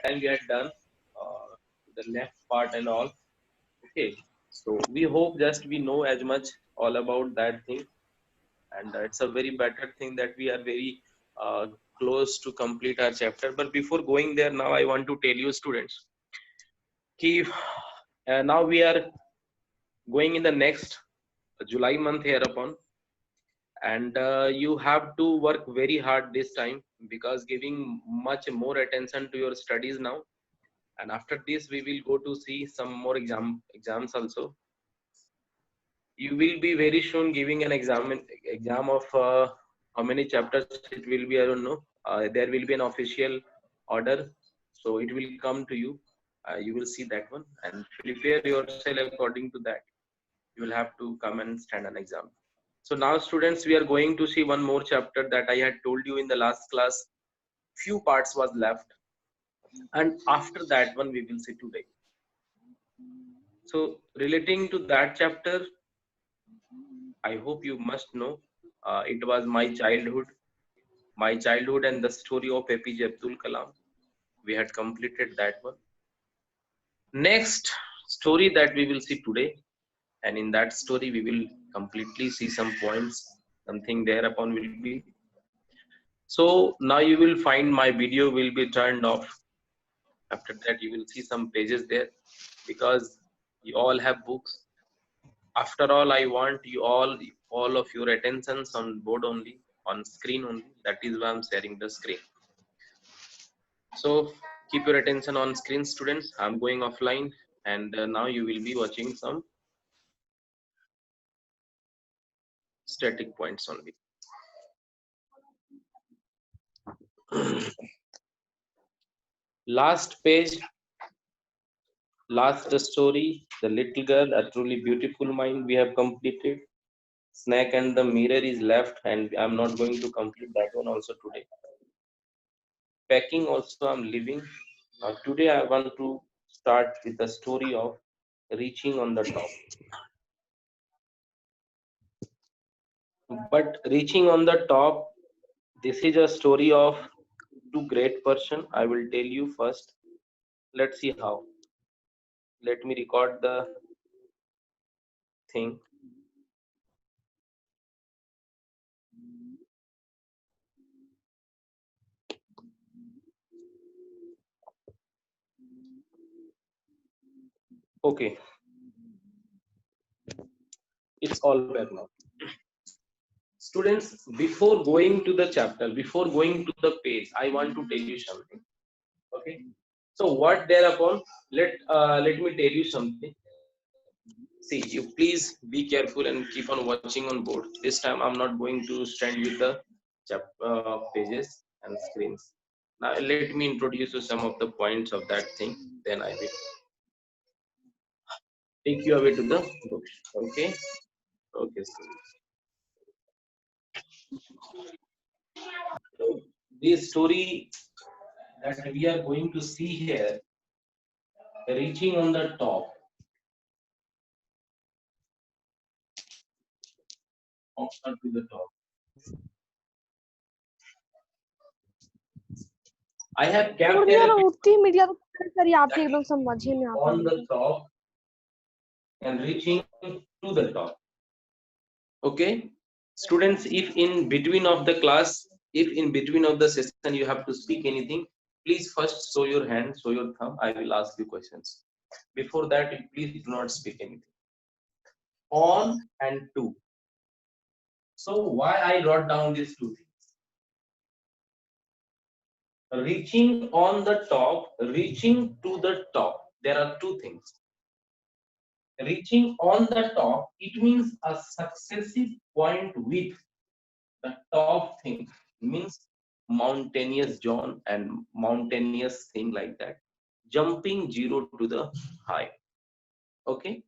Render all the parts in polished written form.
time we had done the left part and all. Okay, so we hope just we know as much all about that thing, and it's a very better thing that we are very uh, close to complete our chapter. But before going there, now I want to tell you, students, कि, now we are going in the next July month hereupon, and you have to work very hard this time because giving much more attention to your studies now. And after this, we will go to see some more exams also. You will be very soon giving an exam of how many chapters it will be, I don't know. There will be an official order, so it will come to you. You will see that one and prepare yourself according to that. You will have to come and stand an exam. So now, students, we are going to see one more chapter that I had told you in the last class. Few parts was left, and after that one we will see today. So relating to that chapter, I hope you must know, it was my childhood and the story of APJ Abdul Kalam. We had completed that one. Next story that we will see today, and in that story we will completely see some points, something thereupon will be. So now you will find my video will be turned off. After that, you will see some pages there because you all have books. After all, I want you all of your attentions on board only, on screen only. That is why I'm sharing the screen. So keep your attention on screen, students. I'm going offline, and now you will be watching some static points only. Last page, last story, The Little Girl, A Truly Beautiful Mind, we have completed. Snack and the Mirror is left, and I'm not going to complete that one also today. Packing also I'm leaving. Today I want to start with the story of Reaching on the Top. But Reaching on the Top, this is a story of two great person. I will tell you first. Let's see how. Let me record the thing. Okay, it's all back now. Students, before going to the chapter, before going to the page, I want to tell you something. Okay. So what thereupon? Let me tell you something. See, you please be careful and keep on watching on board. This time I'm not going to stand with the pages and screens. Now let me introduce you some of the points of that thing. Then I will take you away to the book. Okay. Okay. So this story that we are going to see here, Reaching on the Top. Up to the top. I have kept here a media तो sir आपकी एकदम समझ ही नहीं आता on the top and reaching to the top. Okay, students, if in between of the class, if in between of the session you have to speak anything, please first show your hand, show your thumb. I will ask you questions. Before that, please do not speak anything. On and to. So why I wrote down these two things? Reaching on the top, reaching to the top. There are two things. Reaching on the top, it means a successive point with the top thing. Means mountainous zone and mountainous thing like that. Jumping zero to the high. Okay.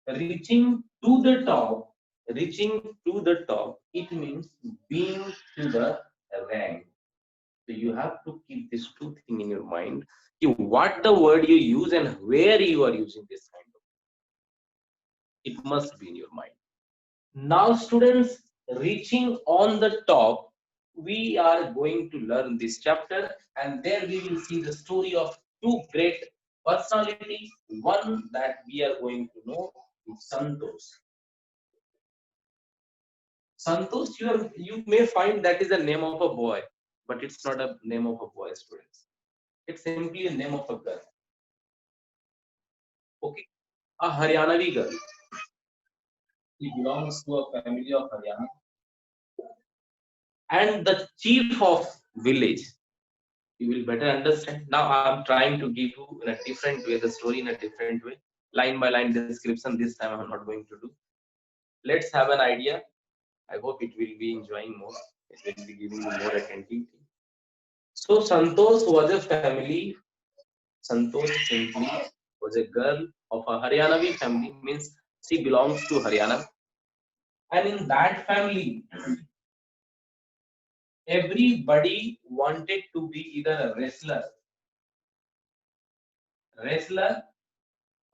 Reaching to the top, reaching to the top, it means being to the rank. So you have to keep these two things in your mind. What the word you use and where you are using this kind of. It must be in your mind. Now, students, reaching on the top, we are going to learn this chapter, and there we will see the story of two great personalities. One that we are going to know is Santosh. Santosh, you may find that is the name of a boy, but it's not a name of a boy, students. It's simply a name of a girl. Okay, a Haryanavi girl. He belongs to a family of Haryana, and the chief of village. You will better understand. Now I'm trying to give you in a different way the story in a different way, line by line description. This time I'm not going to do. Let's have an idea. I hope it will be enjoying more. It will be giving you more attentivity. So Santosh was a family. Santosh simply was a girl of a Haryanavi family, means she belongs to Haryana. And in that family, everybody wanted to be either a wrestler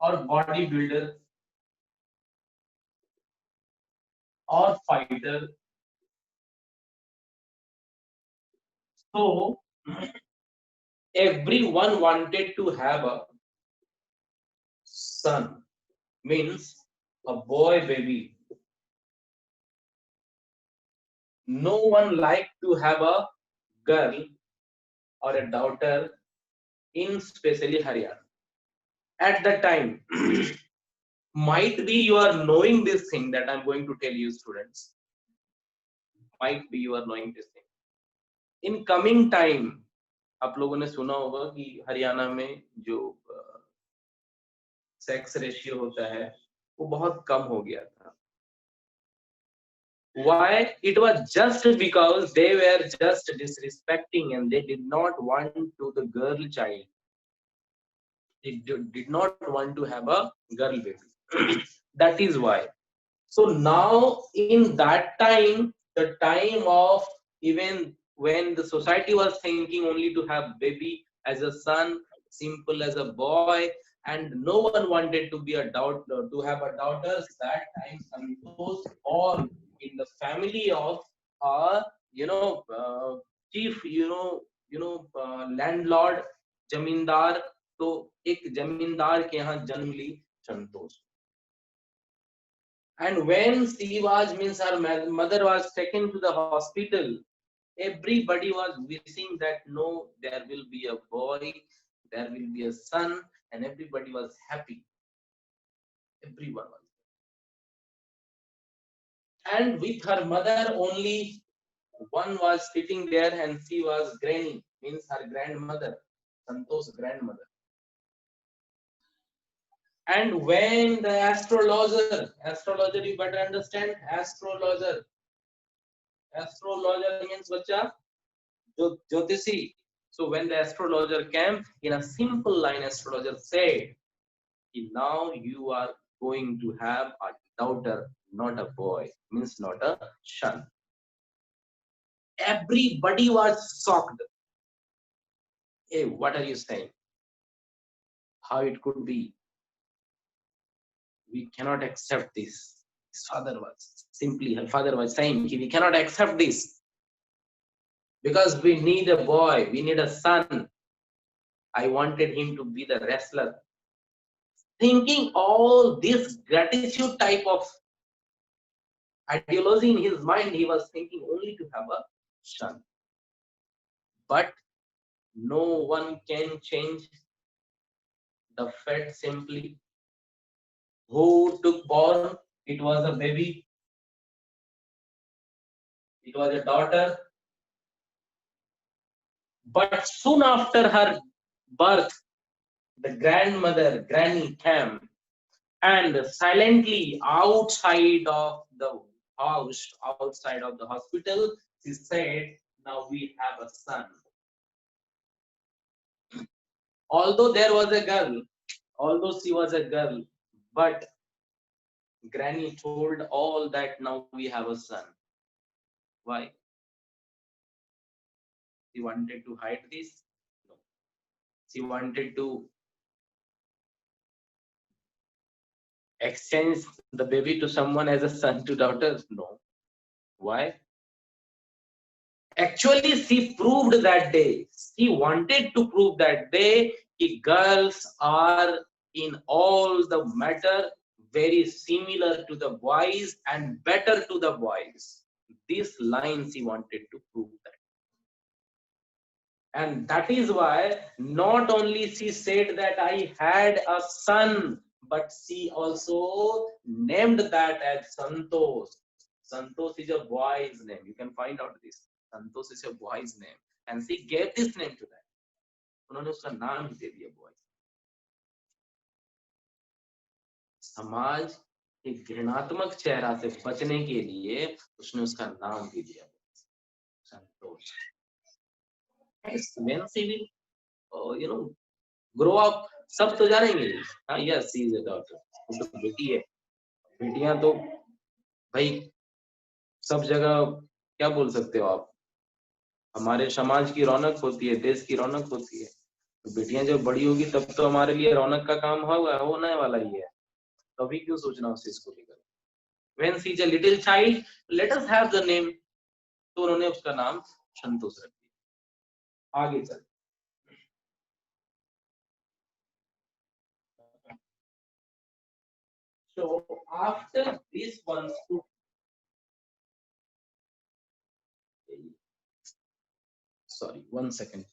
or bodybuilder or fighter. So everyone wanted to have a son, means a boy baby. No one liked to have a girl or a daughter in especially Haryana. At the time, might be you are knowing this thing that I'm going to tell you, students. Might be you are knowing this thing. In coming time, आप लोगों ने सुना होगा कि हरियाणा में जो sex ratio होता है वो बहुत कम हो गया था. Why? It was just because they were just disrespecting and they did not want to the girl child. They did not want to have a girl baby. That is why. So now in that time, the time of even when the society was thinking only to have baby as a son, simple as a boy, and no one wanted to be a to have a daughter. That time, Santosh all in the family of a chief, landlord, जमींदार. तो एक जमींदार के यहाँ जन्म ली संतोष. And when she was, means her mother was taken to the hospital, everybody was wishing that no, there will be a boy, there will be a son, and everybody was happy. Everyone was. And with her mother, only one was sitting there, and she was granny, means her grandmother, Santosh's grandmother. And when the astrologer, you better understand, astrologer means bacha, Jyotisi. So when the astrologer came, in a simple line, astrologer said, now you are going to have a daughter, not a boy, means not a son. Everybody was shocked. Hey, what are you saying? How it could be? We cannot accept this. Her father was saying, we cannot accept this. Because we need a boy, we need a son. I wanted him to be the wrestler. Thinking all this gratitude type of ideology in his mind, he was thinking only to have a son. But no one can change the fact simply. Who took born? It was a baby. It was a daughter. But soon after her birth, the grandmother, Granny, came and silently outside of the house, outside of the hospital, she said, now we have a son. Although there was a girl, although she was a girl, but Granny told all that now we have a son. Why? She wanted to hide this? No. She wanted to exchange the baby to someone as a son to daughter? No. Why? Actually, she proved that day. She wanted to prove that day that girls are in all the matter very similar to the boys and better to the boys. This line she wanted to prove that. And that is why not only she said that I had a son, but she also named that as Santosh. Santosh is a boy's name. You can find out this. Santosh is a boy's name. And she gave this name to that. उन्होंने उसका नाम ही दे दिया boy. समाज के घृणात्मक चेहरा से बचने के लिए उसने उसका नाम भी दिया संतोष. When she will, grow up, सब तो जानेंगे. हाँ, yes, she is a daughter. वो तो बेटी है. बेटियां तो भाई सब जगह क्या बोल सकते हो आप. हमारे समाज की रौनक होती है, देश की रौनक होती है. तो बेटियां जब बड़ी होगी तब तो हमारे लिए रौनक का काम होने वाला ही है. तो अभी क्यों सोचना उस चीज को लेकर. When she is a little child, let us have the name. तो उन्होंने उसका नाम संतोष रख दिया. आगे चल. So after this one, sorry, 1 second.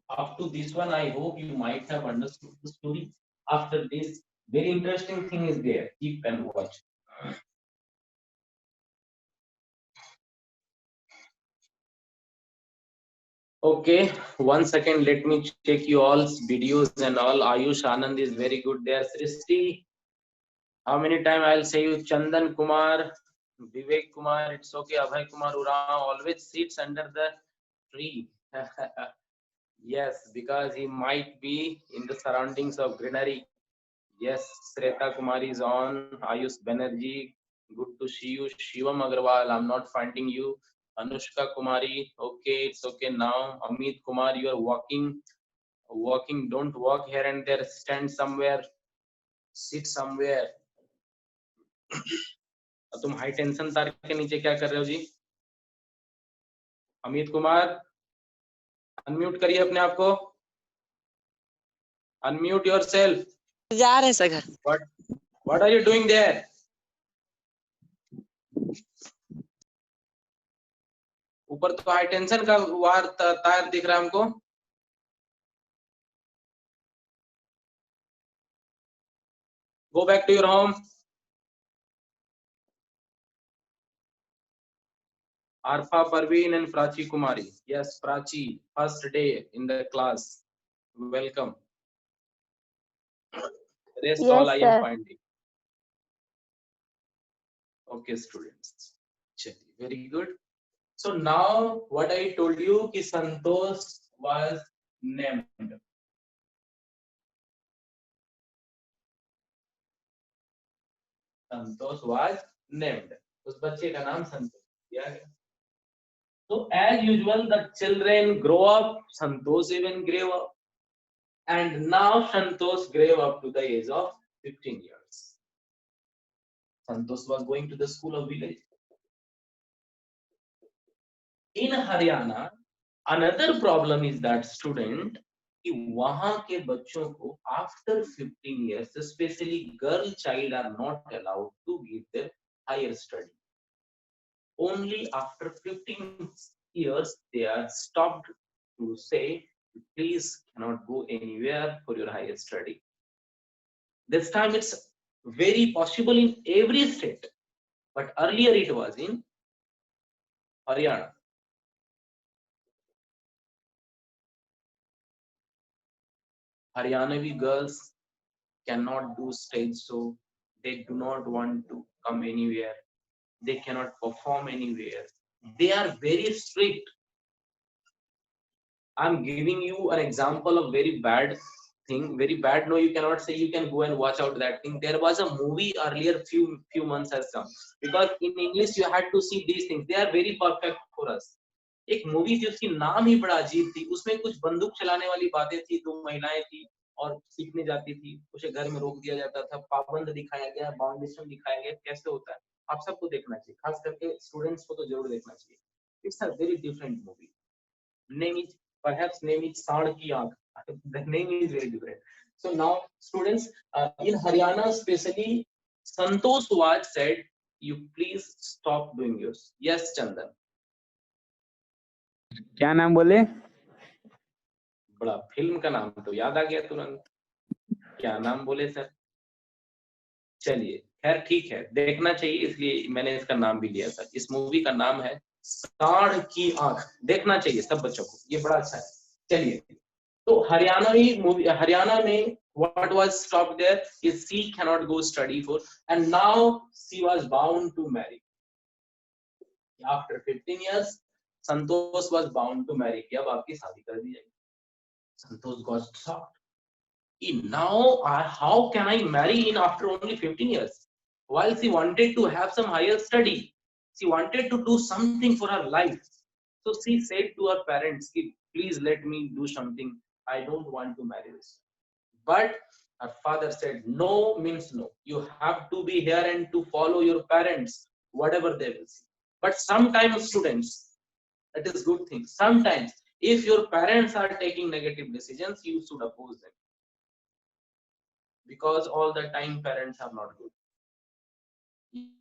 Up to this one, I hope you might have understood the story. After this, very interesting thing is there. Keep and watch. Okay, 1 second. Let me check you all's videos and all. Ayush Anand is very good there. Srishti, how many times I'll say you? Chandan Kumar, Vivek Kumar. It's okay. Abhay Kumar Urao always sits under the tree. Yes, because he might be in the surroundings of greenery. Yes, Sreta Kumari is on. Ayush Banerjee, good to see you. Shivam Agarwal, I'm not finding you. Anushka Kumari, okay, it's okay now. Amit Kumar, you are walking. Walking, don't walk here and there. Stand somewhere. Sit somewhere. तुम high tension तार के नीचे क्या कर रहे हो जी. Amit Kumar, unmute करिए अपने आप को. Unmute yourself. जा रहे हैं सर घर. What are you doing there? ऊपर तो हाई टेंशन का वायर तार दिख रहा है हमको. Go back to your home. Arfa Parveen and Prachi Kumari. Yes, Prachi, first day in the class. Welcome. Rest Yes, all I am sir. finding. Okay, students. Very good. So now what I told you ki Santosh was named. Santosh was named. उस बच्चे का नाम संतोष दिया गया. So as usual, the children grow up. Santosh even grew up. And now Santosh grew up to the age of 15 years. Santosh was going to the school of village. In Haryana, another problem is that student कि वहां के बच्चों को after 15 years, especially girl child, are not allowed to give their higher study. Only after 15 years they are stopped to say, please cannot go anywhere for your higher study. This time it's very possible in every state, but earlier it was in Haryana. Haryanavi girls cannot do stage show. They do not want to come anywhere. They cannot perform anywhere. They are very strict. I'm giving you an example of very bad thing. Very bad. No, you cannot say. You can go and watch out that thing. There was a movie earlier, few months has come. Because in English you had to see these things. They are very perfect for us. एक movie थी, उसकी नाम ही बड़ा अजीब थी, उसमें कुछ बंदूक चलाने वाली बातें थी, 2 महिलाएं थी और सीखने जाती थी, उसे घर में रोक दिया जाता था, पाबंद दिखाया गया, बाउंडेशन दिखाया गया, कैसे होता है। आप सबको देखना चाहिए, खास करके स्टूडेंट्स को तो जरूर देखना चाहिए। It's a very different movie. Name is perhaps name is Saad Ki Aankh. The name is very different. So now students in Haryana especially, Santosh was said, you please stop doing yours. Yes, Chandan. क्या नाम बोले? बड़ा film का नाम तो याद आ गया तुरंत। क्या नाम बोले सर? चलिए खैर ठीक है, देखना चाहिए इसलिए मैंने इसका नाम भी लिया था। इस मूवी का नाम है साढ़ की आंख। देखना चाहिए सब बच्चों को, ये बड़ा अच्छा है। चलिए, तो हरियाणवी मूवी, हरियाणा में what was stopped there is she cannot go study for, and now she was bound to marry. After 15 years, Santosh was bound to marry. कि अब आपकी शादी कर दी जाएगी। Santosh got shocked. Now, how can I marry in after only 15 years? While she wanted to have some higher study, she wanted to do something for her life. So she said to her parents, please let me do something. I don't want to marry this. But her father said, no means no. You have to be here and to follow your parents, whatever they will say. But sometimes students, that is good thing. Sometimes if your parents are taking negative decisions, you should oppose them. Because all the time parents are not good.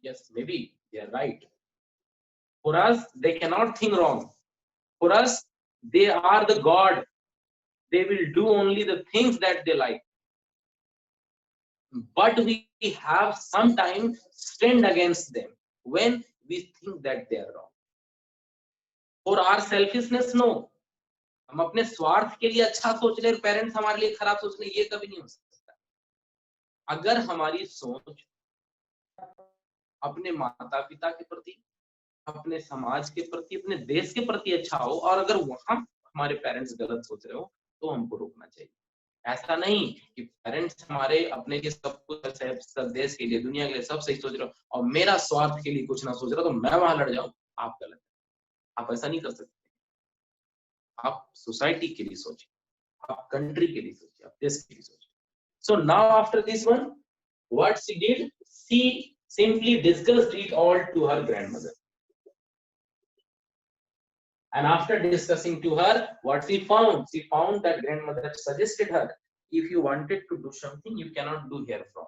Yes, maybe they are right. For us, they cannot think wrong. For us, they are the God. They will do only the things that they like. But we have sometimes stand against them when we think that they are wrong. For our selfishness, no. हम अपने स्वार्थ के लिए अच्छा सोच रहे, parents हमारे लिए खराब सोच रहे, ये कभी नहीं हो सकता। अगर हमारी सोच अपने माता पिता के प्रति, अपने समाज के प्रति, अपने देश के प्रति अच्छा हो, और अगर वहां हमारे पेरेंट्स गलत सोच रहे हो, तो हमको रोकना चाहिए। ऐसा नहीं कि पेरेंट्स हमारे अपने के सब कुछ, सब देश के लिए, दुनिया के लिए सब सही सोच रहे हो और मेरा स्वार्थ के लिए कुछ ना सोच रहा तो मैं वहां लड़ जाऊं, आप गलत। आप ऐसा नहीं कर सकते। आप सोसाइटी के लिए सोचिए, आप कंट्री के लिए सोचिए, आप देश के लिए सोचिए। So now after this one, what she did, she simply discussed it all to her grandmother. And after discussing to her, what she found that grandmother suggested her, if you wanted to do something, you cannot do here from.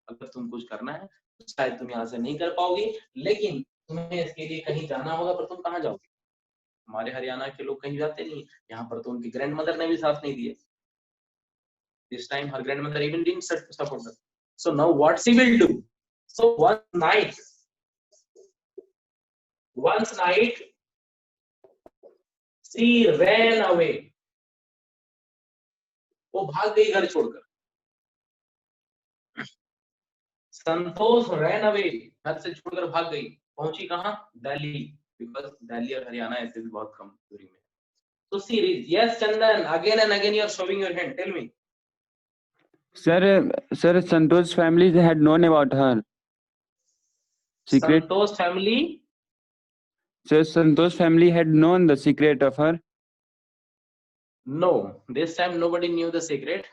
अगर तुम कुछ करना है तो शायद तुम यहाँ से नहीं कर पाओगे, लेकिन तुम्हें इसके लिए कहीं जाना होगा, पर तुम कहाँ जाओगे? हमारे हरियाणा के लोग कहीं जाते नहीं, यहाँ पर तो उनकी ग्रैंडमदर ने भी साथ नहीं दिए। This time her grandmother even didn't support her. So now what she will do? So one night, she ran away. वो भाग गई घर छोड़कर। संतोष ran away, घर से छोड़कर भाग गई। पहुंची कहाँ? दिल्ली, because दिल्ली और हरियाणा ऐसे भी बहुत कम दूरी में। So series, yes Chandan, again and again you are showing your hand. Tell me. Sir, Santosh's family had known about her secret. Santosh family? Sir, Santosh's family had known the secret of her. No, this time nobody knew the secret.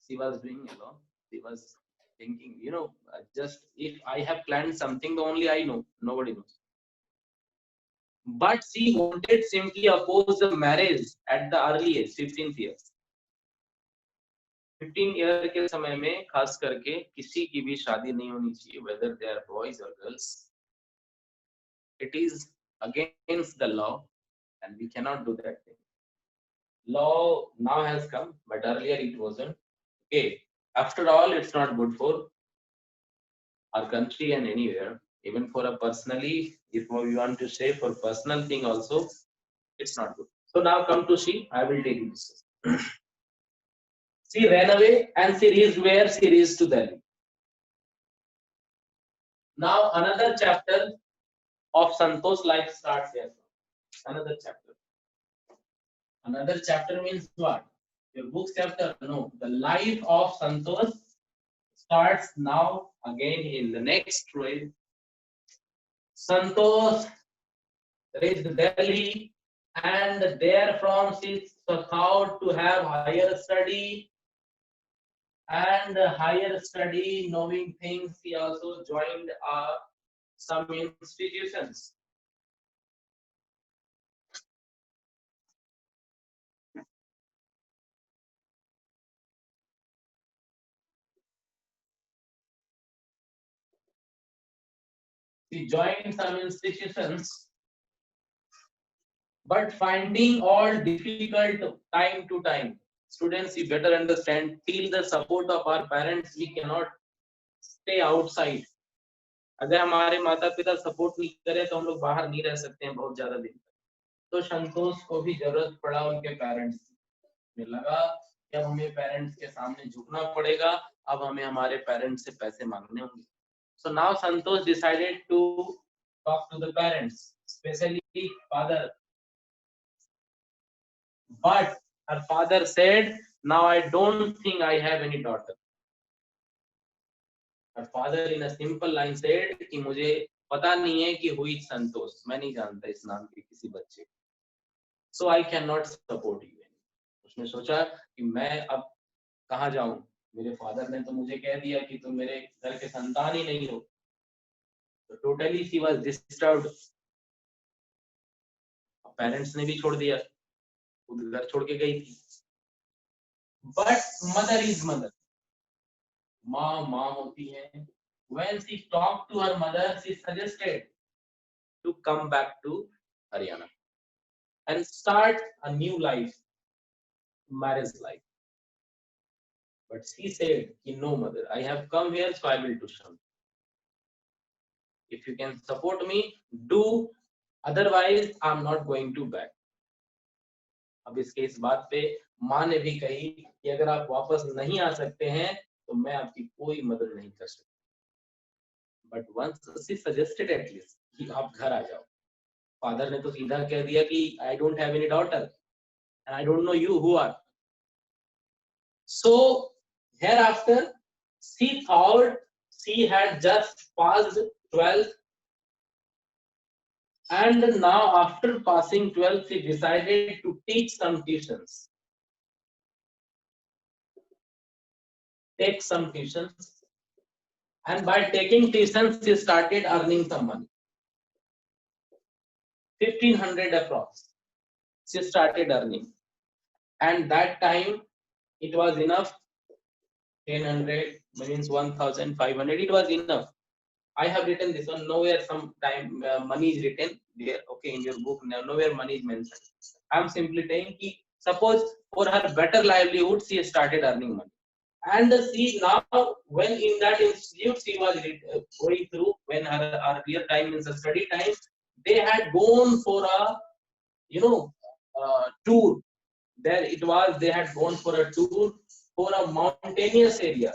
She was doing alone. She was thinking, just if I have planned something, the only I know, nobody knows. But she wanted simply oppose the marriage at the early age, 15th year. 15 year के समय में खास करके किसी की भी शादी नहीं होनी चाहिए, whether they are boys or girls. It is against the law and we cannot do that thing. Law now has come, but earlier it wasn't. Okay, after all, it's not good for our country and anywhere. Even for a personally, if we want to say for personal thing also, it's not good. So now come to she, I will take this. She ran away and she reached where? She reached to Delhi. Now another chapter of Santosh's life starts here. Another chapter. Another chapter means what? Your book chapter? No. The life of Santosh starts now again in the next way. Santosh reached Delhi, and therefrom she thought to have higher study, and higher study, knowing things, she also joined some institutions. She joined some institutions, but finding all difficult time to time. Students, you better understand, till the support of our parents, we cannot stay outside. अगर हमारे माता पिता support नहीं करे तो हम लोग बाहर नहीं रह सकते हैं बहुत ज्यादा दिन तक. तो संतोष को भी जरूरत पड़ा उनके पेरेंट्स में. लगा कि अब हमें पेरेंट्स के सामने झुकना पड़ेगा, अब हमें हमारे पेरेंट्स से पैसे मांगने होंगे. So now Santosh decided to talk to the parents, especially father. But her father said, "Now I don't think I have any daughter." Her father in a simple line said कि मुझे पता नहीं है कि हुई संतोष, मैं नहीं जानता इस नाम के किसी बच्चे. So I cannot support you. उसने सोचा कि मैं अब कहाँ जाऊं, मेरे फादर ने तो मुझे कह दिया कि तुम मेरे घर के संतान ही नहीं हो. तो totally she was disturbed. Parents ने भी छोड़ दिया, खुद घर छोड़ के गई थी. बट मदर इज मदर, माँ माँ होती है. When she talked to her mother, she suggested to come back to Haryana and start a new life, marriage life. But she said, "No, mother, I have come here, so I will do something. If you can support me, do. Otherwise, I'm not going to back." अब इसके इस बात पे माँ ने भी कही कि अगर आप वापस नहीं आ सकते हैं तो मैं आपकी कोई मदद नहीं कर सकती. But once she suggested at least कि आप घर आ जाओ. फादर ने तो सीधा कह दिया कि I don't have any daughter and I don't know you who are. So hereafter she thought she had just passed 12th, and now after passing 12th she decided to teach some tuitions. Take some tuitions, and by taking tuitions she started earning some money. 1500 approx she started earning, and that time it was enough. 1000 means 1500, it was enough. I have written this one, nowhere some time money is written there, okay, in your book, nowhere money is mentioned. I am simply saying ki suppose for her better livelihood she started earning money. And she now, when in that institute she was going through, when her earlier time is a study time, they had gone for a, you know, tour. There it was, they had gone for a tour for a mountainous area.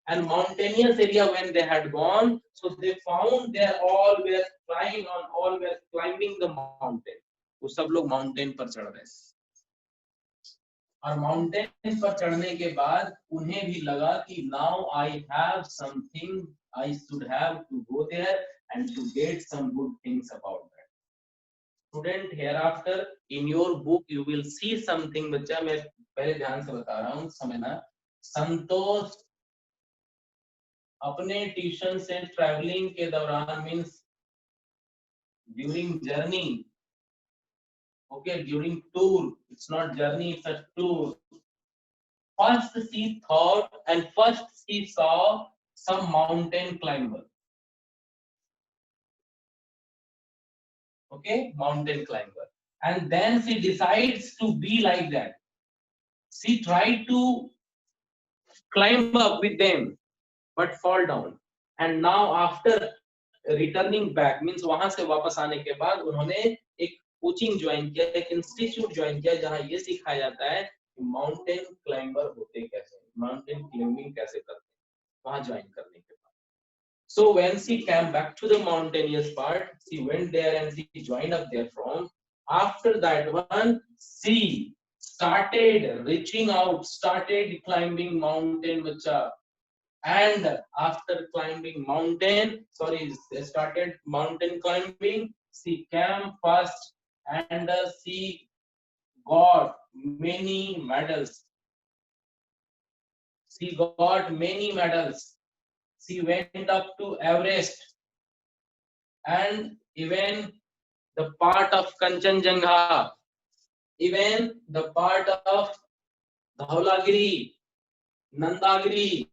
And mountainous area when they had gone, so they found they all were climbing the mountain. वो सब लोग mountain पर चढ़ रहे हैं. और mountain पर चढ़ने के बाद उन्हें भी लगा कि now I have something, I should have to go there and to get some good things about that. Student, hereafter in your book you will see something. बच्चा मैं पहले ध्यान से बता रहा हूँ, समझना. संतोष अपने ट्यूशन से ट्रैवलिंग के दौरान, means during journey, okay, during tour, it's not journey, it's a tour. First she thought and first she saw some mountain climber. Okay, mountain climber. And then she decides to be like that. She tried to climb up with them, but fall down. And now after returning back, means वहां से वापस आने के बाद उन्होंने एक coaching join किया, एक इंस्टीट्यूट ज्वाइन किया जहां ये सिखाया जाता है कि माउंटेन क्लाइंबर होते कैसे, माउंटेन क्लाइंबिंग कैसे करते हैं. वहां ज्वाइन करने के बाद, so when she came back to the mountainous part, she went there and she joined up there from. After that one, she started reaching out, started climbing mountain, bacha. And after climbing mountain, started mountain climbing, she came first and she got many medals. She got many medals. She went up to Everest and even the part of Kanchenjunga, even the part of Dhaulagiri, Nandagiri,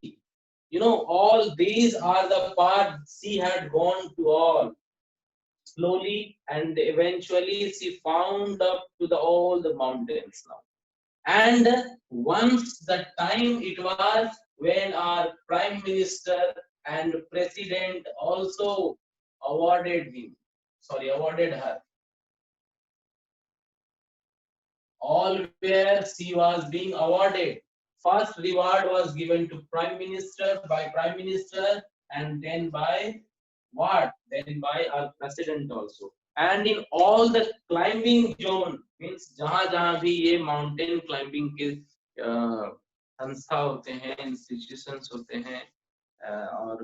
all these are the parts she had gone to all. Slowly and eventually she found up to all the mountains now. And once the time it was when our prime minister and president also awarded her. All where she was being awarded. First reward was given to prime minister by prime minister, and then by what? Then by our president also. And in all the climbing zone, means जहाँ जहाँ भी ये mountain climbing के संस्था होते हैं, institutions होते हैं, और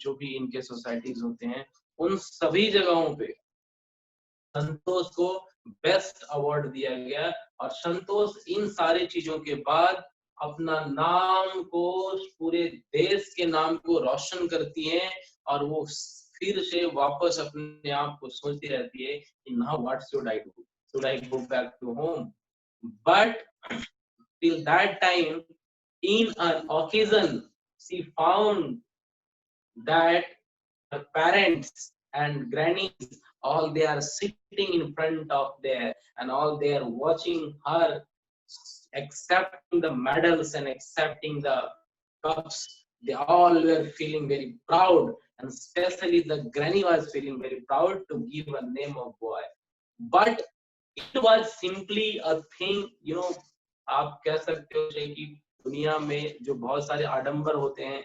जो भी इनके societies होते हैं, उन सभी जगहों पे संतोष को बेस्ट अवार्ड दिया गया। और संतोष इन सारी चीजों के बाद अपना नाम को, पूरे देश के नाम को रोशन करती हैं, और वो फिर से वापस अपने आप को सोचती रहती है कि now what should I do, should I go back to home? But till that time, in an occasion, she found that her parents and grannies, all they are sitting in front of there, and all they are watching her accepting the medals and accepting the cups. They all were feeling very proud, and especially the granny was feeling very proud to give a name of boy. But it was simply a thing, आप कह सकते हो कि दुनिया में जो बहुत सारे आडंबर होते हैं,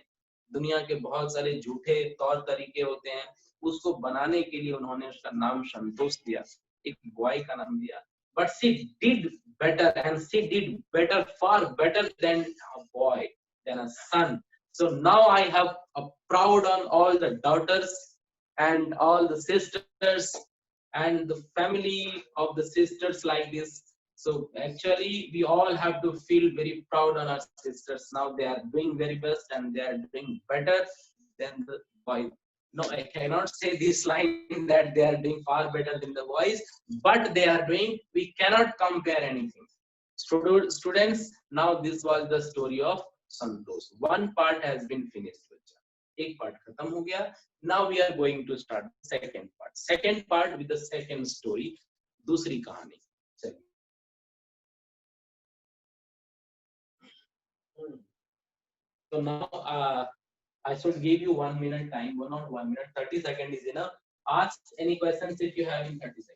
दुनिया के बहुत सारे झूठे तौर तरीके होते हैं, उसको बनाने के लिए उन्होंने उसका नाम संतोष दिया, एक बॉय का नाम दिया। But she did better, and she did better, far better than a boy, than a son. So now I have a proud on all the daughters and all the sisters and the family of the sisters like this. So actually we all have to feel very proud on our sisters. Now they are doing very best and they are doing better than the boys. No, I cannot say this line that they are doing far better than the boys, but they are doing, we cannot compare anything. Students, now this was the story of Santosh. One part has been finished. एक part खत्म हो गया. Now we are going to start the second part. Second part with the second story. दूसरी कहानी. चलिए. So now I should give you 1 minute time. Well, not 1 minute. 30 seconds is enough. Ask any questions if you have in 30 seconds.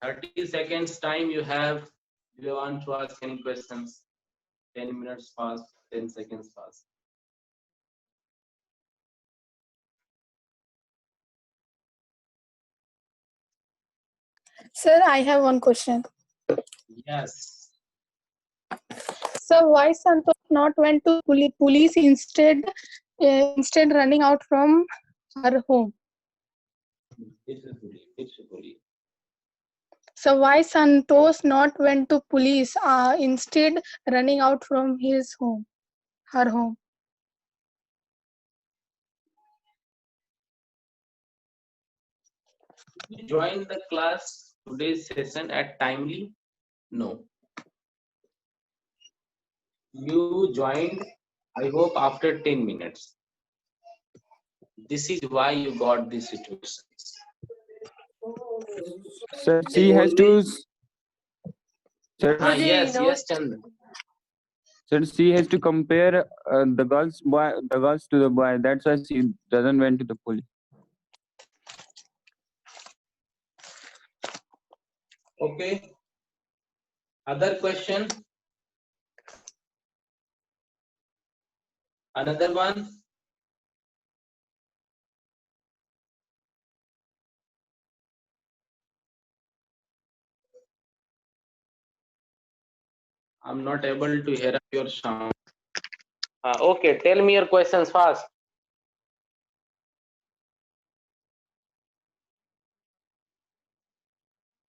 30 seconds time you have. If you want to ask any questions, 10 minutes pass, 10 seconds pass. Sir, I have one question. Yes. So why Santosh not went to police instead running out from her home? So why Santosh not went to police instead running out from his home, her home? You joined the class today's session at timely? No. You joined, I hope, after 10 minutes. This is why you got this situation. Sir, she has to. Sir, Yes, Chandan. sir, she has to compare the girls to the boy. That's why she doesn't went to the police. Okay. Other question? Another one? I'm not able to hear your sound. Okay, tell me your questions fast.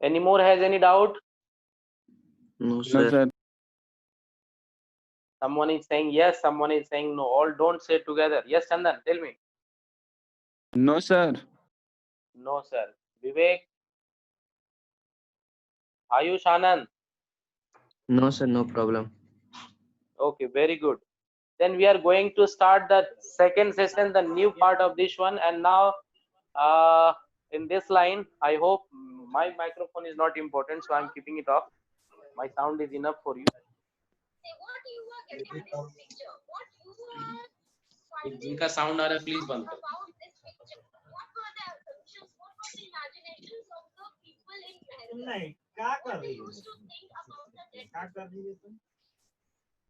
Any more has any doubt? No, No, sir. sir. Someone is saying yes, someone is saying no. All don't say together. Yes, Chandan, tell me. No, sir. No, sir. Vivek, Ayush, Anand. No, sir. No problem. Okay, very good. Then we are going to start the second session, the new part of this one. And now, in this line, I hope my microphone is not important, so I'm keeping it off. My sound is enough for you. जिनका sound आ रहा है please बंद करो.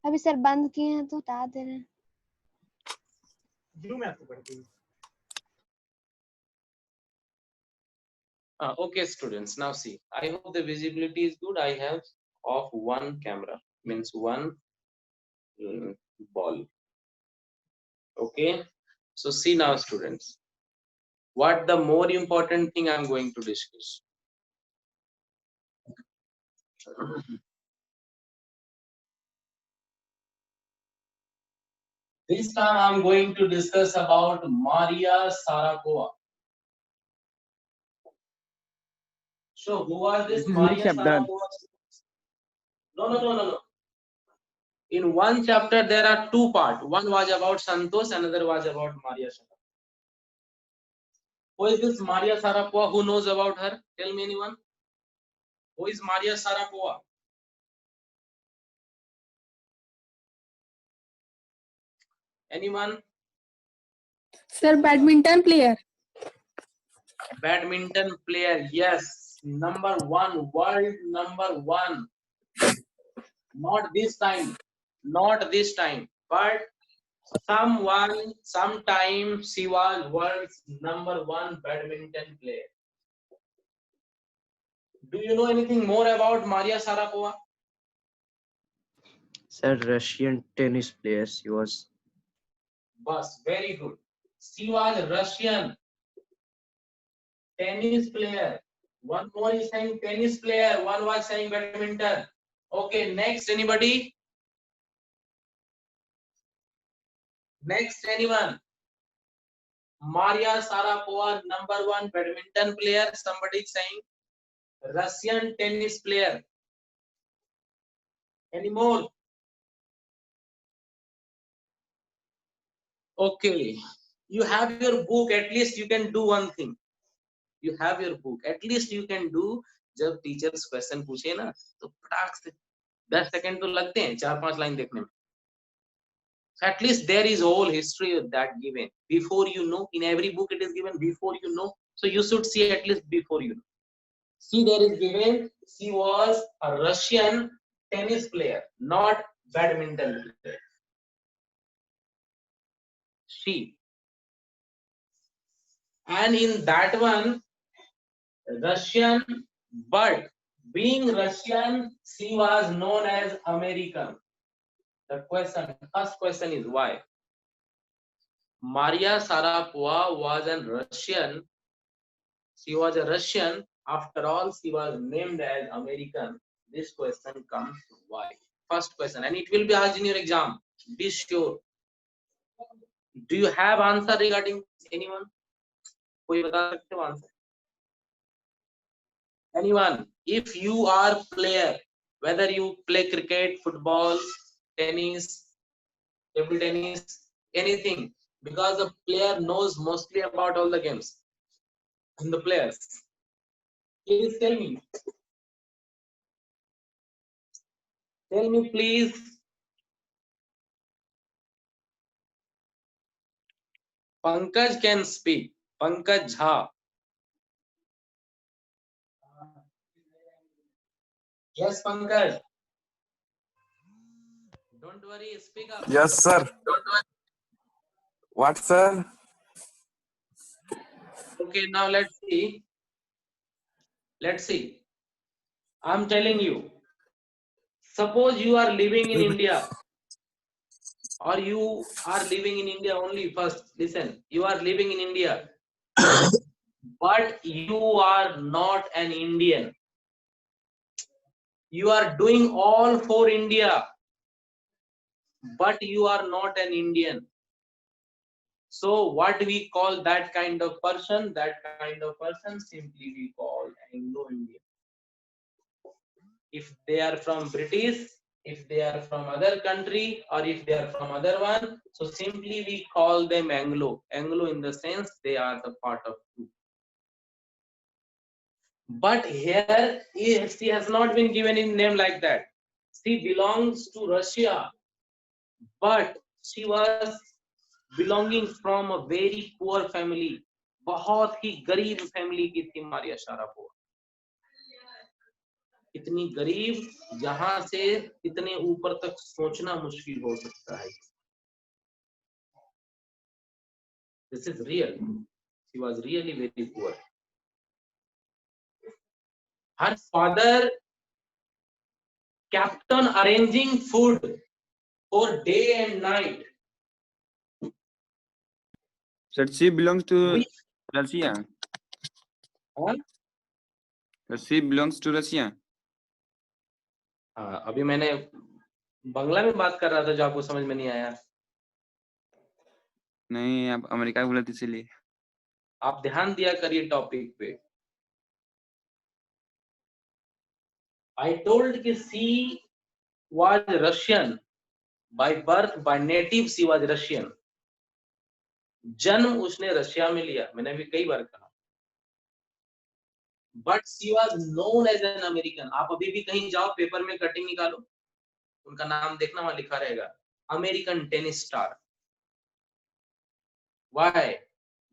अभी sir बंद किए हैं तो बता दे रहे हैं. Okay, students. Now see. I hope the visibility is good. I have off one camera, means one ball. Okay. So see now, students. What the more important thing I'm going to discuss. This time I'm going to discuss about Maria Sharapova. So who was this Maria Sharapova? No. In one chapter there are two parts. One was about Santosh, another was about Maria Sharapova. Who is this Maria Sharapova? Who knows about her? Tell me anyone. Who is Maria Sharapova? Anyone? Sir, badminton player. Badminton player, yes. Number one, world number one. Not this time, but sometime she was world's number one badminton player. Do you know anything more about Maria Sharapova? Sir, Russian tennis player she was. Bus, very good. She was Russian tennis player. One more is saying tennis player, one was saying badminton. Okay, next anybody? Next anyone? Maria Sharapova, number one badminton player. Somebody is saying Russian tennis player. Any more? Okay, you have your book. At least you can do one thing. You have your book. At least you can do. जब teachers question पूछे ना तो फटाक से 10 second तो लगते हैं 4-5 line देखने में. So at least there is whole history of that given before you know. In every book it is given before you know. So you should see at least before you know. See, there is given she was a Russian tennis player, not badminton player. She. And in that one, Russian, but being Russian, she was known as American. The question, first question is why? Maria Sharapova was a Russian. She was a Russian. After all, she was named as American. This question comes why? First question, and it will be asked in your exam. Be sure. Do you have answer regarding anyone? कोई बता सकते हो answer? Anyone? If you are player, whether you play cricket, football, tennis, table tennis, anything, because the player knows mostly about all the games and the players. Please tell me. Tell me, please. Pankaj can speak. Pankaj Jha. Yes, Pankaj. Don't worry, speak up. Yes, sir. Don't worry. What, sir? Okay, now let's see. Let's see. I'm telling you. Suppose you are living in India, or you are living in India only. First, listen, you are living in India, but you are not an Indian. You are doing all for India, but you are not an Indian. So what we call that kind of person? That kind of person simply we call Anglo-Indian. If they are from British, if they are from other country, or if they are from other one, so simply we call them Anglo. Anglo in the sense they are the part of group. But here she has not been given a name like that. She belongs to Russia, but she was belonging from a very poor family. बहुत ही गरीब family की थी Maria Sharapova. इतनी गरीब जहां से इतने ऊपर तक सोचना मुश्किल हो सकता है. This is real. She was really very poor. Her father kept on arranging food for day and night. Sir, she belongs to We, Russia. हाँ? Sir, she belongs to Russia. हाँ, अभी मैंने बंगला में बात कर रहा था जो आपको समझ में नहीं आया. नहीं, आप अमेरिका बोला था इसलिए. आप ध्यान दिया करिए टॉपिक पे. I told कि she was Russian by birth, by native she was Russian. जन्म उसने रशिया में लिया, मैंने अभी कई बार कहा. But she was known as an American. आप अभी भी कहीं जाओ पेपर में कटिंग निकालो, उनका नाम देखना वहां लिखा रहेगा American tennis star. Why?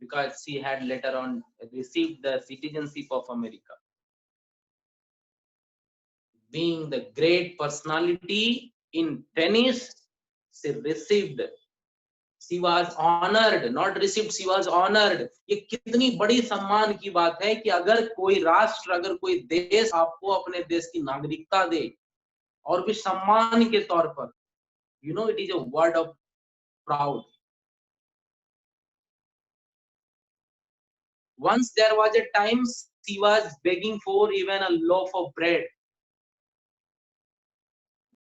Because she had later on received the citizenship of America. Being the great personality in tennis, she received. She was honored, not received, she was honored. ये कितनी बड़ी सम्मान की बात है कि अगर कोई राष्ट्र, अगर कोई देश आपको अपने देश की नागरिकता दे और भी सम्मान के तौर पर, you know, it is a word of proud. Once there was a time she was begging for even a loaf of bread.